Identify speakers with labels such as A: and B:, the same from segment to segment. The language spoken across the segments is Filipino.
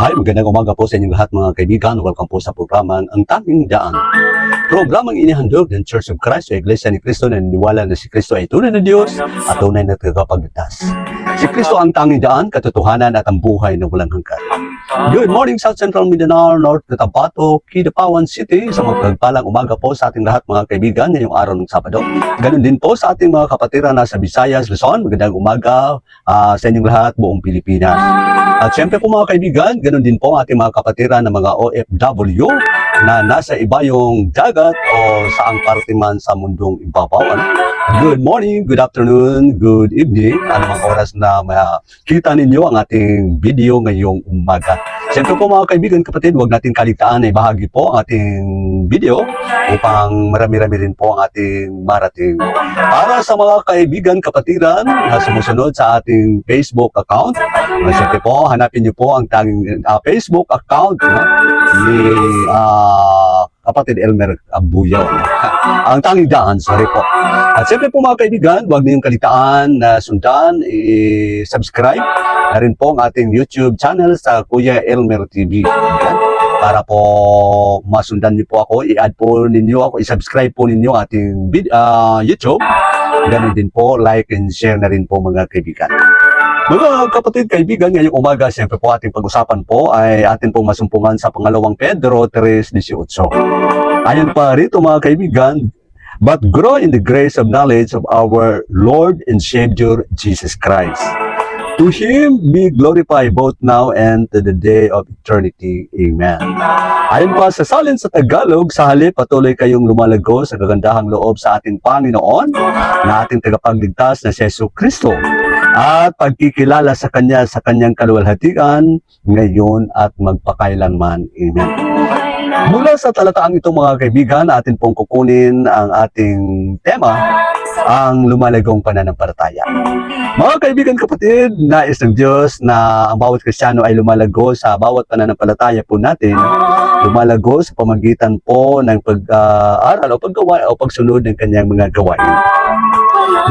A: Hi, magandang umaga po sa inyong lahat mga kaibigan. Welcome po sa programang Ang Tanging Daan. Programang inihandog ng Church of Christ o Iglesia ni Cristo na naniniwala na si Cristo ay tunay na Diyos at tunay na tagapagligtas. Si Cristo ang tanging daan, katotohanan at ang buhay na walang hanggan. Good morning South Central Mindanao, North Cotabato, Kidapawan City. Sa magpagpalang umaga po sa ating lahat mga kaibigan ngayong araw ng Sabado. Ganun din po sa ating mga kapatiran na sa Visayas, Luzon. Magandang umaga sa inyong lahat buong Pilipinas. At syempre po mga kaibigan, ganun din po ang ating mga kapatiran na mga OFW na nasa ibayong dagat o saang parte man sa mundong ibabaw. Good morning, good afternoon, good evening. Anumang oras na makita ninyo ang ating video ngayong umaga. Siyempre po mga kaibigan, kapatid, huwag natin kaligtaan na ibahagi po ang ating video upang marami-rami rin po ang ating marating. Para sa mga kaibigan, kapatiran na sumusunod sa ating Facebook account, siyempre po, hanapin niyo po ang tanging Facebook account ni kapatid Elmer Abuyaw. Ang tanging daan, sorry po. At siyempre po mga kaibigan, huwag niyong kalitaan na sundan, i-subscribe na rin po ang ating YouTube channel sa Kuya Elmer TV. Yan. Para po masundan niyo po ako, i-add po ninyo ako, i-subscribe po ninyo ating YouTube. Ganun din po, like and share na rin po mga kaibigan. Mga kapatid, kaibigan, ngayong umaga, siyempre po ating pag-usapan po ay atin pong masumpungan sa pangalawang Pedro 3:18. Ayon pa rito mga kaibigan, but grow in the grace of knowledge of our Lord and Savior Jesus Christ. To Him be glorified both now and to the day of eternity. Amen. Ayon pa sa salin sa Tagalog, sa halip patuloy kayong lumalago sa kagandahang loob sa ating Panginoon na ating tagapagligtas na si Yesu Kristo at pagkikilala sa Kanya sa Kanyang kaluwalhatian ngayon at magpakailanman. Amen. Mula sa talataang ito mga kaibigan, atin pong kukunin ang ating tema, ang lumalagong pananampalataya. Mga kaibigan kapatid, nais ng Diyos na ang bawat Kristiyano ay lumalago sa bawat pananampalataya po natin, lumalago sa pamagitan po ng pag-aral o paggawa o pagsunod ng kanyang mga gawain.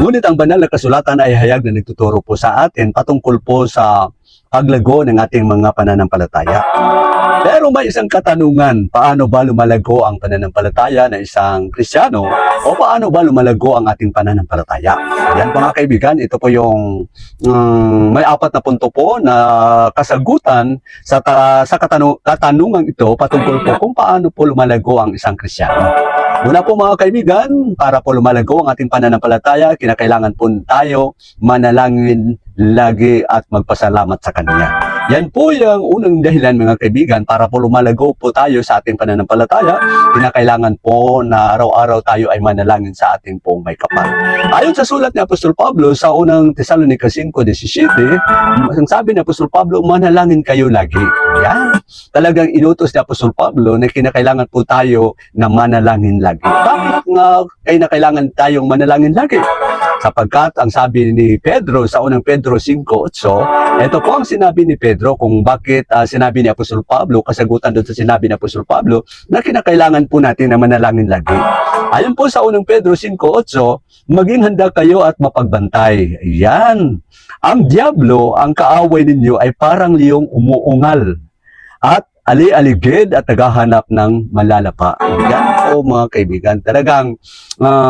A: Ngunit ang banal na kasulatan ay hayag na nagtuturo po sa atin patungkol po sa paglago ng ating mga pananampalataya. Pero may isang katanungan, paano ba lumalago ang pananampalataya ng isang Kristiyano o paano ba lumalago ang ating pananampalataya? Yan mga kaibigan, ito po yung may 4 na punto po na kasagutan sa katanungan ito patungkol po kung paano po lumalago ang isang Kristiyano. Muna po mga kaibigan, para po lumalago ang ating pananampalataya, kinakailangan po tayo manalangin lagi at magpasalamat sa Kanya. Yan po yung unang dahilan mga kaibigan para po lumalago po tayo sa ating pananampalataya. Kinakailangan po na araw-araw tayo ay manalangin sa ating pong may kapal. Ayon sa sulat ni Apostol Pablo sa unang Tesalonica 5:17, ang sabi ni Apostol Pablo, manalangin kayo lagi. Yan. Talagang inutos ni Apostol Pablo na kinakailangan po tayo na manalangin lagi. Bakit nga kailangan tayong manalangin lagi? Sapagkat ang sabi ni Pedro sa unang Pedro 5:8, ito po ang sinabi ni Pedro kung bakit sinabi ni Apostol Pablo, kasagutan doon sa sinabi ni Apostol Pablo, na kinakailangan po natin na manalangin lagi. Ayon po sa unang Pedro 5:8, maging handa kayo at mapagbantay. Yan. Ang diablo, ang kaaway ninyo ay parang liyong umuungal at ali-aligid at naghahanap ng malalapa. Yan po mga kaibigan. Talagang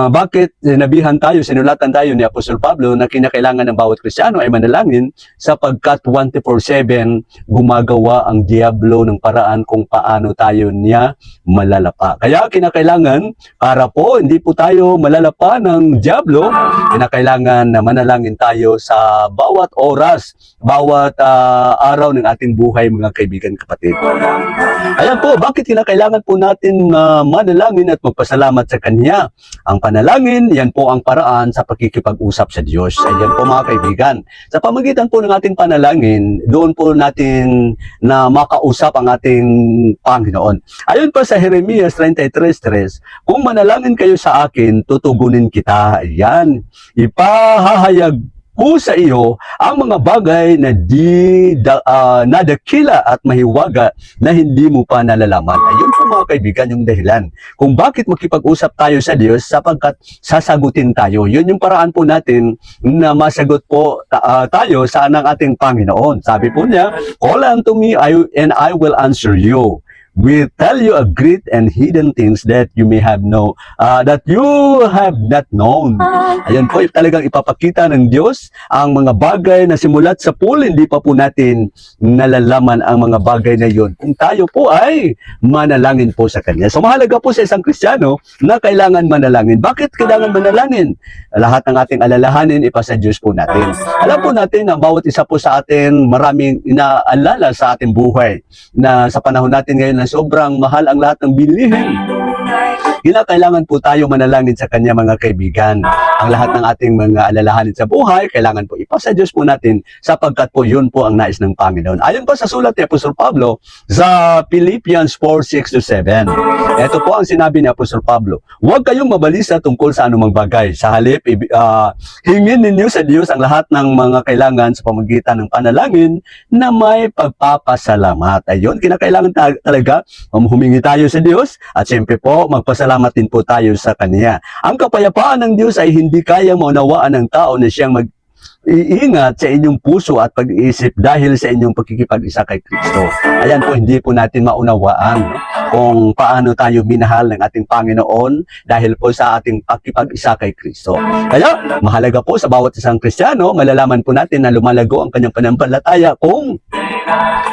A: bakit sinabihan tayo, sinulatan tayo ni Apostol Pablo na kinakailangan ng bawat Kristiyano ay manalangin sapagkat 24/7 gumagawa ang diablo ng paraan kung paano tayo niya malalapa. Kaya kinakailangan para po hindi po tayo malalapa ng diablo, kinakailangan na manalangin tayo sa bawat oras, bawat araw ng ating buhay mga kaibigan kapatid. Ayan po, bakit kinakailangan po natin manalangin at magpasalamat sa Kanya? Ang panalangin, yan po ang paraan sa pakikipag-usap sa Diyos. Ayan po mga kaibigan. Sa pamagitan po ng ating panalangin, doon po natin na makausap ang ating Panginoon. Ayon pa sa Jeremias 33:3, kung manalangin kayo sa akin, tutugunin kita. Ayan. Ipahahayag po sa iyo ang mga bagay na nadakila at mahiwaga na hindi mo pa nalalaman. Ayun po mga kaibigan yung dahilan kung bakit makipag-usap tayo sa Diyos, sapagkat sasagutin tayo. Yun yung paraan po natin na masagot po tayo sa ng ating Panginoon. Sabi po niya, call unto me and I will answer you. We tell you a great and hidden things that you may have that you have not known. Ayan po, talagang ipapakita ng Diyos ang mga bagay na simulat sa pool, hindi pa po natin nalalaman ang mga bagay na yun. Kung tayo po ay manalangin po sa Kanya. So mahalaga po sa isang Kristiyano na kailangan manalangin. Bakit kailangan manalangin? Lahat ng ating alalahanin, ipasa Diyos po natin. Alam po natin na bawat isa po sa atin, maraming inaalala sa ating buhay na sa panahon natin ngayon na sobrang mahal ang lahat ng bilihin. Kailangan po tayo manalangin sa Kanya mga kaibigan. Ang lahat ng ating mga alalahanin sa buhay, kailangan po ipasa Diyos po natin sapagkat po yun po ang nais ng Panginoon. Ayon pa sa sulat ni Apostol Pablo sa Philippians 4:6-7. Ito po ang sinabi ni Apostol Pablo. Huwag kayong mabalisa tungkol sa anumang bagay. Sa halip, hingin ninyo sa Diyos ang lahat ng mga kailangan sa pamamagitan ng panalangin na may pagpapasalamat. Ayun, kinakailangan talaga humingi tayo sa Diyos at siyempre po magpasalamat din po tayo sa Kanya. Ang kapayapaan ng Diyos ay hindi kayang maunawaan ng tao na siyang mag-iingat sa inyong puso at pag-iisip dahil sa inyong pagkikipag-isa kay Kristo. Ayan po, hindi po natin maunawaan kung paano tayo minahal ng ating Panginoon dahil po sa ating pagkikipag-isa kay Kristo. Kaya, mahalaga po sa bawat isang Kristiyano, malalaman po natin na lumalago ang kanyang pananampalataya kung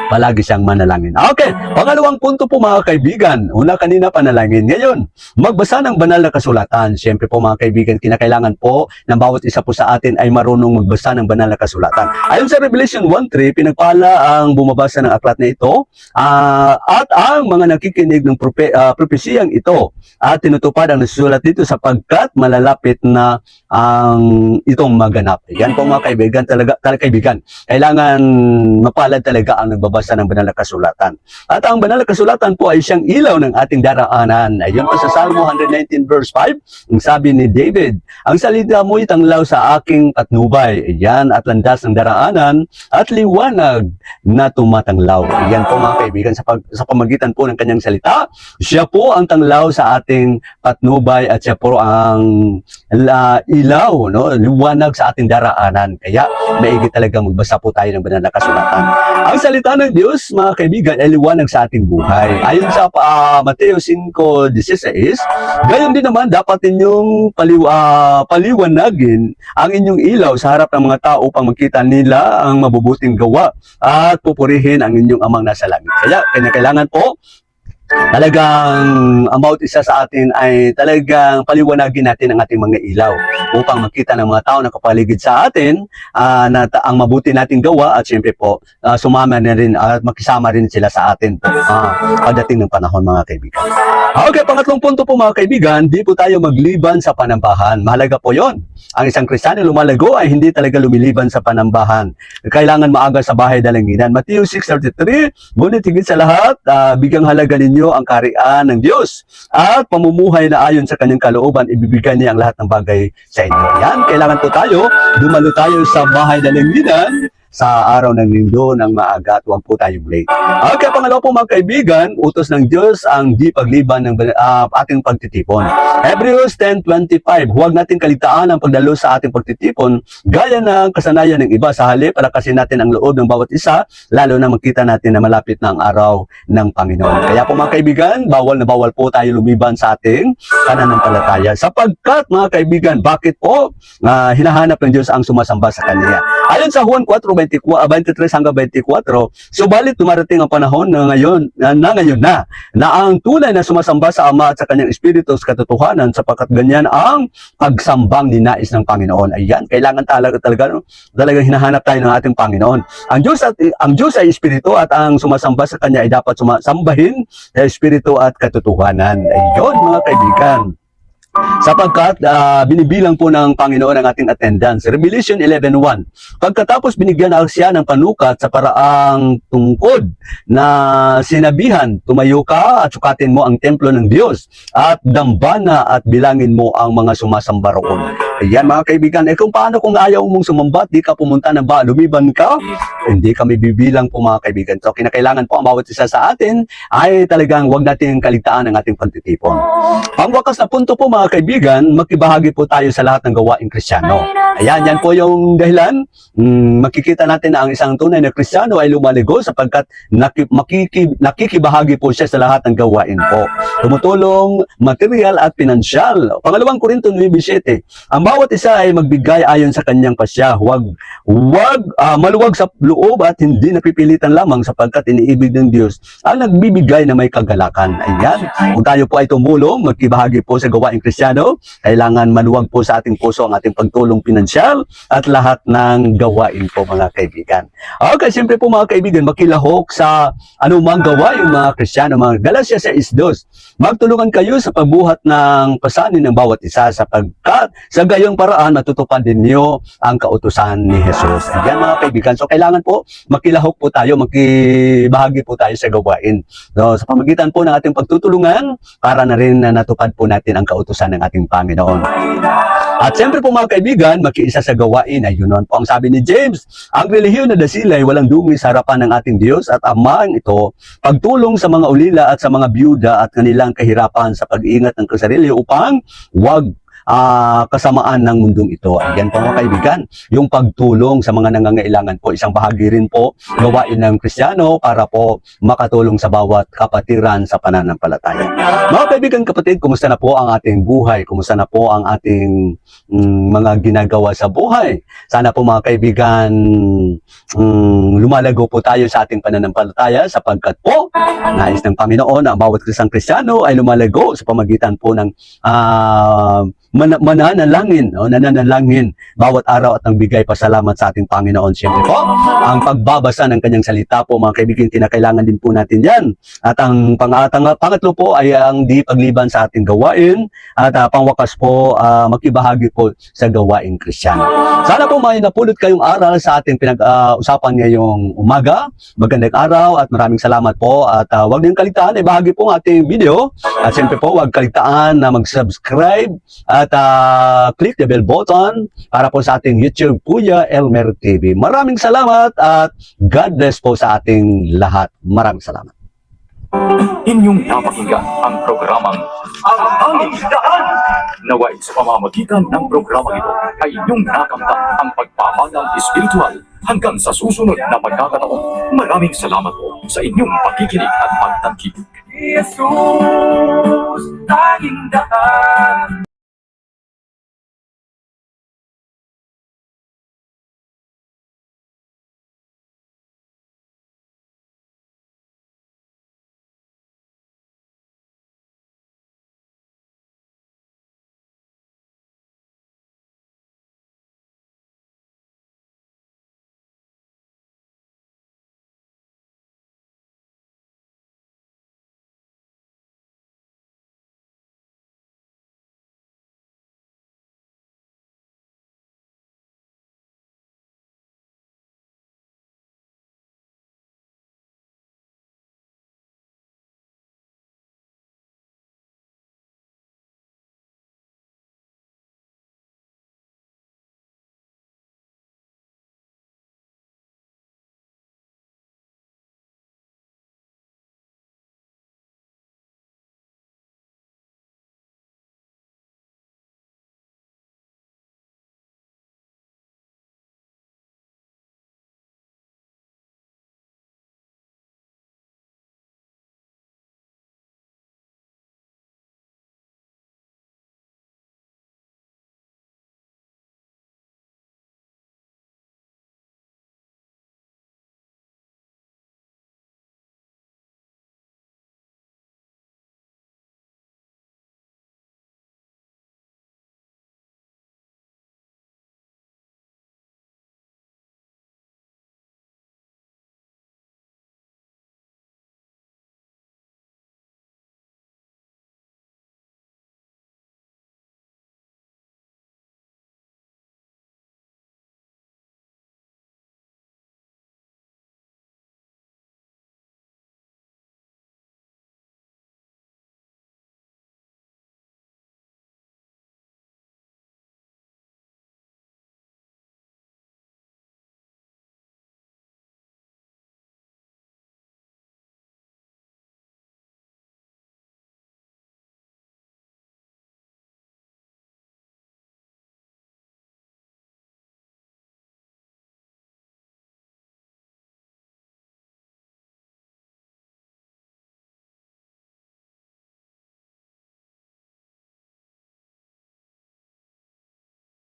A: palagi siyang manalangin. Okay, pangalawang punto po mga kaibigan. Una kanina panalangin. Ngayon, magbasa ng banal na kasulatan. Siyempre po mga kaibigan, kinakailangan po ng bawat isa po sa atin ay marunong magbasa ng banal na kasulatan. Ayon sa Revelation 1:3, pinagpala ang bumabasa ng aklat na ito at ang mga nakikinig ng propesiyang ito at tinutupad ang nasusulat dito sapagkat malalapit na ang itong maganap. Yan po mga kaibigan, talaga kaibigan. Kailangan mapalad talaga ang nagbabasa ng banal na kasulatan. At ang banal na kasulatan po ay siyang ilaw ng ating daraanan. Ayon pa sa Salmo 119:5, ang sabi ni David, ang salita mo'y tanglaw sa aking patnubay. Ayan, at landas ng daraanan at liwanag na tumatanglaw. Ayan po mga kaibigan, sa pamagitan po ng kanyang salita, siya po ang tanglaw sa ating patnubay at siya po ang ilaw, no? Liwanag sa ating daraanan. Kaya maigi talaga magbasa po tayo ng banal na kasulatan. Ang salita ng Diyos, mga kaibigan, ay liwanag sa ating buhay. Ayon sa Mateo 5:16, gayon din naman dapat ninyong paliwanagin ang inyong ilaw sa harap ng mga tao upang makita nila ang mabubuting gawa at pupurihin ang inyong amang nasa langit. Kaya kailangan po talagang ang bawat isa sa atin ay talagang paliwanagin natin ang ating mga ilaw upang makita ng mga tao na kapaligid sa atin na ang mabuti nating gawa at siyempre po sumama na rin at makisama rin sila sa atin po pagdating ng panahon mga kaibigan. Okay, pangatlong punto po mga kaibigan, di po tayo magliban sa panambahan. Mahalaga po yon. Ang isang Kristiyano lumalago ay hindi talaga lumiliban sa panambahan. Kailangan maaga sa bahay dalanginan. Matthew 6:33, ngunit higit sa lahat, bigyang halaga ninyo ang kaharian ng Diyos at pamumuhay na ayon sa kanyang kalooban, ibibigay niya ang lahat ng bagay sa inyo. Yan, kailangan po tayo, dumalo tayo sa bahay dalanginan sa araw ng linggo ng maaga at huwag po tayong late. Okay, pangalawa po mga kaibigan, utos ng Diyos ang di pagliban ng ating pagtitipon. Hebrews 10:25, huwag natin kalitaan ang pagdalo sa ating pagtitipon gaya ng kasanayan ng iba. Sa halip, palakasin natin ang loob ng bawat isa, lalo na makita natin na malapit na ang araw ng Panginoon. Kaya po mga kaibigan, bawal na bawal po tayo lumiban sa ating pananampalataya. Sapagkat mga kaibigan, bakit po hinahanap ng Diyos ang sumasamba sa Kanya? Ayon sa Juan 4:23-24, subalit dumarating ang panahon na ngayon na ang tunay na sumasamba sa Ama at sa Kanyang Espiritu sa katotohanan, sapagkat ganyan ang pagsambang ninais ng Panginoon. Ayan, kailangan talagang hinahanap tayo ng ating Panginoon. Ang Diyos ay Espiritu at ang sumasamba sa Kanya ay dapat sumasambahin sa Espiritu at katotohanan. Ayun mga kaibigan. Sapagkat binibilang po ng Panginoon ang ating attendance. Revelation 11:1. Pagkatapos binigyan siya ng panukat sa paraang tungkod na sinabihan, tumayo ka at sukatin mo ang templo ng Diyos at dambana at bilangin mo ang mga sumasamba roon. Ayan mga kaibigan, kung paano kung ayaw mong sumamba, di ka pumunta ng lumiban ka, hindi kami bibilang po mga kaibigan. So kinakailangan po ang bawat isa sa atin ay talagang wag natin kaligtaan ang ating pagtitipon. Pangwakas na punto po mga kaibigan, makibahagi po tayo sa lahat ng gawaing Kristiyano. Ayan, yan po yung dahilan. Makikita natin na ang isang tunay na Kristiyano ay lumaligo sapagkat nakikibahagi po siya sa lahat ng gawain po. Tumutulong material at pinansyal. Pangalawang Korinto 9:7. Ang bawat isa ay magbigay ayon sa kanyang pasya. Huwag maluwag sa loob at hindi napipilitan lamang sapagkat iniibig ng Diyos ang nagbibigay na may kagalakan. Ayan. Kung tayo po ay tumulong, magkibahagi po sa gawaing Kristiyano, kailangan maluwag po sa ating puso ang ating pagtulong pinansyal at lahat ng gawain po mga kaibigan. Okay, siyempre po mga kaibigan, makilahok sa anumang gawain mga Kristiyano. Mga Galatia 6:2. Magtulungan kayo sa pagbuhat ng pasanin ng bawat isa sapagkat sa gayong paraan matutupad din niyo ang kautusan ni Jesus. Ayan mga kaibigan. So kailangan po makilahok po tayo, makibahagi po tayo sa gawain. So, sa pamagitan po ng ating pagtutulungan para na rin na natupad po natin ang kautusan ng ating Panginoon. At siyempre po mga kaibigan, makiisa sa gawain ay yun po ang sabi ni James. Ang relihiyon na dasila ay walang dumi sa harapan ng ating Diyos at Amang ito, pagtulong sa mga ulila at sa mga byuda at kanilang kahirapan sa pag-iingat ng kasarili upang wag kasamaan ng mundong ito. Ayan po mga kaibigan, yung pagtulong sa mga nangangailangan po, isang bahagi rin po gawain ng Kristiyano para po makatulong sa bawat kapatiran sa pananampalataya. Mga kaibigan, kapatid, kumusta na po ang ating buhay? Kumusta na po ang ating mga ginagawa sa buhay? Sana po mga kaibigan, lumalago po tayo sa ating pananampalataya sapagkat po, nais ng Panginoon na ang bawat isang Kristiyano ay lumalago sa pamagitan po ng mananalangin bawat araw at ang bigay pasalamat sa ating Panginoon. Siyempre po, ang pagbabasa ng kanyang salita po, mga kaibigan, kinakailangan din po natin yan. At ang pangatlo po ay ang di pagliban sa ating gawain at pangwakas po, makibahagi po sa gawaing Kristiyano. Sana po may napulot kayong aral sa ating pinag-usapan ngayong umaga. Magandang araw at maraming salamat po at huwag niyong kaligtaan, ibahagi po ang ating video at siyempre po huwag kaligtaan na mag-subscribe at click the bell button para po sa ating YouTube Kuya Elmer TV. Maraming salamat at God bless po sa ating lahat. Maraming salamat.
B: Inyong napakinggan ang programang Ang Aming Daan. Naway sa pamamagitan ng programang ito ay inyong nakamtan ang pagpapalang espiritual hanggang sa susunod na pagkakataon. Maraming salamat po sa inyong pakikinig at pagtangkilik. Jesus, tanging daan.